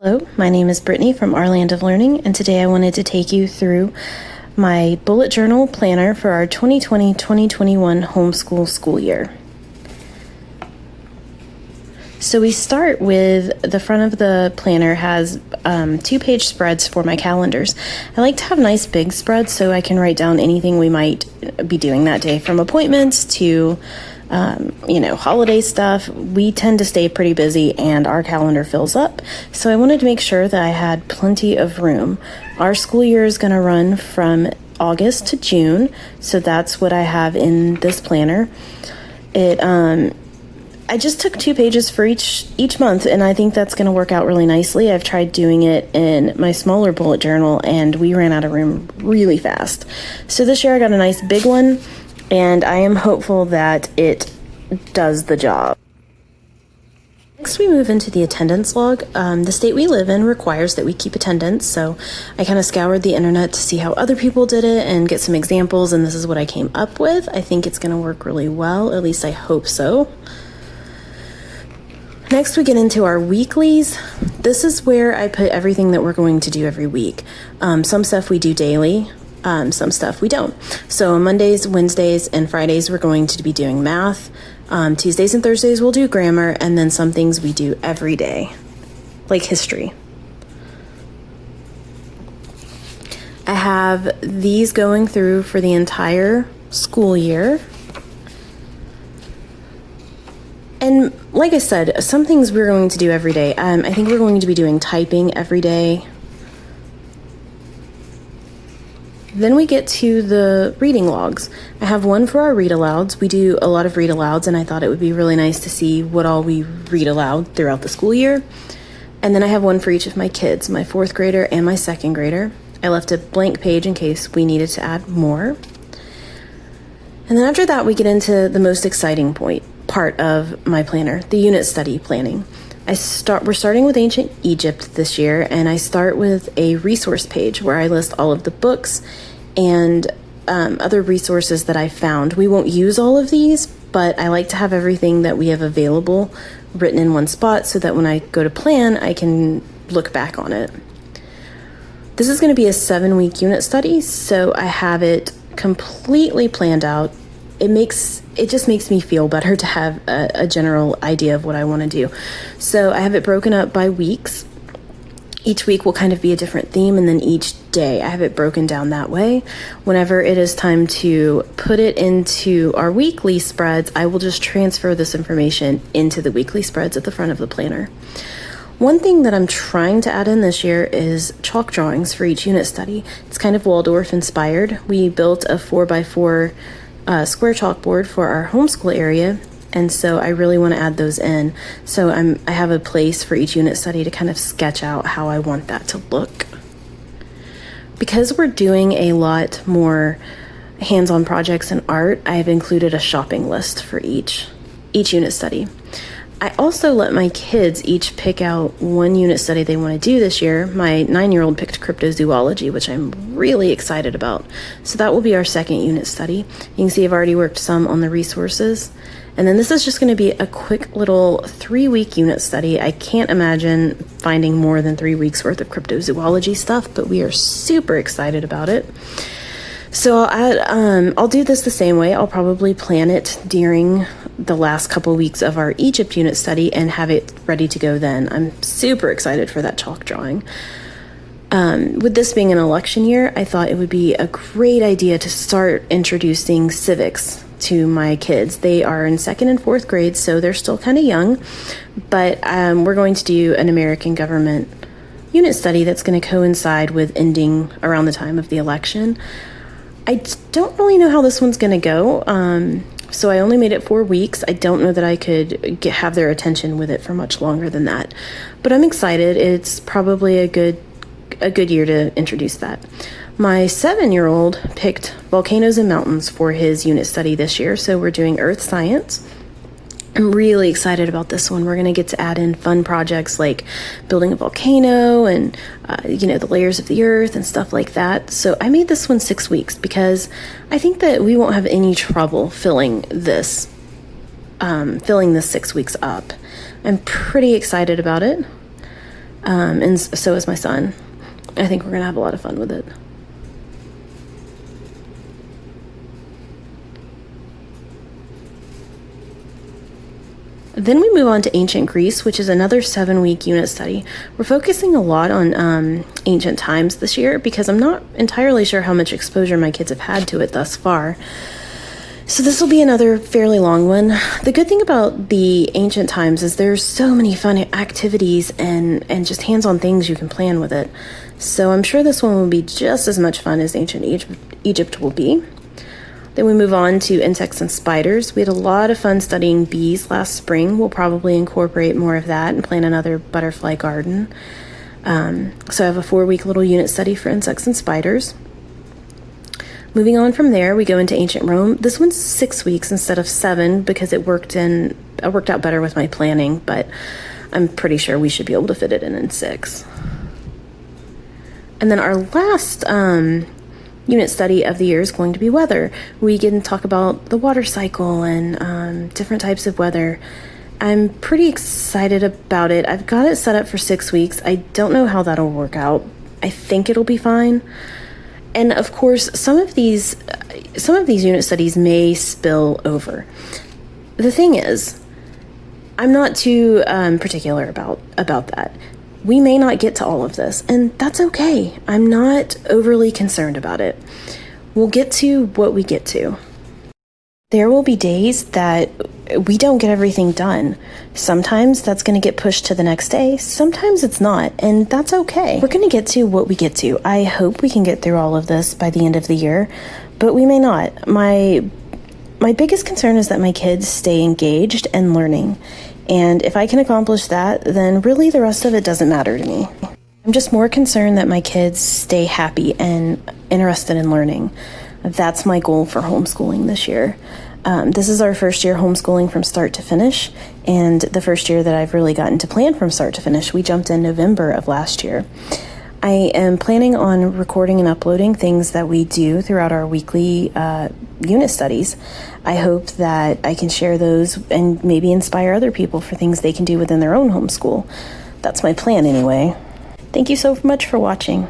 Hello, my name is Brittany from Our Land of Learning, and today I wanted to take you through my bullet journal planner for our 2020-2021 homeschool school year. So we start with the front of the planner has 2-page spreads for my calendars. I like to have nice big spreads so I can write down anything we might be doing that day, from appointments to holiday stuff. We tend to stay pretty busy and our calendar fills up. So I wanted to make sure that I had plenty of room. Our school year is going to run from August to June. So that's what I have in this planner. I just took 2 pages for each month, and I think that's going to work out really nicely. I've tried doing it in my smaller bullet journal, and we ran out of room really fast. So this year I got a nice big one, and I am hopeful that it does the job. Next, we move into the attendance log. The state we live in requires that we keep attendance, so I kind of scoured the internet to see how other people did it and get some examples, and this is what I came up with. I think it's going to work really well, at least I hope so. Next, we get into our weeklies. This is where I put everything that we're going to do every week. Some stuff we do daily, some stuff we don't. So on Mondays, Wednesdays, and Fridays, we're going to be doing math. Tuesdays and Thursdays, we'll do grammar, and then some things we do every day, like history. I have these going through for the entire school year. And like I said, some things we're going to do every day. I think we're going to be doing typing every day. Then we get to the reading logs. I have one for our read alouds. We do a lot of read alouds, and I thought it would be really nice to see what all we read aloud throughout the school year. And then I have one for each of my kids, my 4th grader and my 2nd grader. I left a blank page in case we needed to add more. And then after that, we get into the most exciting part of my planner, the unit study planning. We're starting with ancient Egypt this year, and I start with a resource page where I list all of the books and other resources that I found. We won't use all of these, but I like to have everything that we have available written in one spot so that when I go to plan, I can look back on it. This is going to be a 7-week unit study, so I have it completely planned out. It just makes me feel better to have a general idea of what I want to do. So I have it broken up by weeks. Each week will kind of be a different theme, and then each day I have it broken down that way. Whenever it is time to put it into our weekly spreads, I will just transfer this information into the weekly spreads at the front of the planner. One thing that I'm trying to add in this year is chalk drawings for each unit study. It's kind of Waldorf inspired. We built a 4x4 square chalkboard for our homeschool area, and so I really want to add those in. So I have a place for each unit study to kind of sketch out how I want that to look. Because we're doing a lot more hands-on projects and art, I have included a shopping list for each unit study. I also let my kids each pick out one unit study they want to do this year. My 9-year-old picked cryptozoology, which I'm really excited about. So that will be our 2nd unit study. You can see I've already worked some on the resources. And then this is just going to be a quick little 3-week unit study. I can't imagine finding more than 3 weeks worth of cryptozoology stuff, but we are super excited about it. So I'll do this the same way. I'll probably plan it during the last couple weeks of our Egypt unit study and have it ready to go then. I'm super excited for that chalk drawing. With this being an election year, I thought it would be a great idea to start introducing civics to my kids. They are in 2nd and 4th grade, so they're still kind of young, but we're going to do an American government unit study that's going to coincide with ending around the time of the election. I don't really know how this one's going to go, so I only made it 4 weeks. I don't know that I could have their attention with it for much longer than that, but I'm excited. It's probably a good year to introduce that. My 7-year-old picked volcanoes and mountains for his unit study this year, so we're doing earth science. I'm really excited about this one. We're going to get to add in fun projects like building a volcano and, the layers of the earth and stuff like that. So I made this one 6 weeks because I think that we won't have any trouble filling this 6 weeks up. I'm pretty excited about it. and so is my son. I think we're going to have a lot of fun with it. Then we move on to Ancient Greece, which is another 7-week unit study. We're focusing a lot on ancient times this year because I'm not entirely sure how much exposure my kids have had to it thus far. So this will be another fairly long one. The good thing about the ancient times is there's so many fun activities and just hands-on things you can plan with it. So I'm sure this one will be just as much fun as ancient Egypt will be. Then we move on to insects and spiders. We had a lot of fun studying bees last spring. We'll probably incorporate more of that and plan another butterfly garden. So I have a 4-week little unit study for insects and spiders. Moving on from there, we go into ancient Rome. This one's 6 weeks instead of 7 because it worked out better with my planning, but I'm pretty sure we should be able to fit it in 6. And then our last unit study of the year is going to be weather. We get to talk about the water cycle and different types of weather. I'm pretty excited about it. I've got it set up for 6 weeks. I don't know how that'll work out. I think it'll be fine. And of course, some of these unit studies may spill over. The thing is, I'm not too particular about that. We may not get to all of this, and that's okay. I'm not overly concerned about it. We'll get to what we get to. There will be days that we don't get everything done. Sometimes that's going to get pushed to the next day. Sometimes it's not, and that's okay. We're going to get to what we get to. I hope we can get through all of this by the end of the year, but we may not. My biggest concern is that my kids stay engaged and learning. And if I can accomplish that, then really the rest of it doesn't matter to me. I'm just more concerned that my kids stay happy and interested in learning. That's my goal for homeschooling this year. This is our first year homeschooling from start to finish, and the first year that I've really gotten to plan from start to finish. We jumped in November of last year. I am planning on recording and uploading things that we do throughout our weekly unit studies. I hope that I can share those and maybe inspire other people for things they can do within their own homeschool. That's my plan anyway. Thank you so much for watching.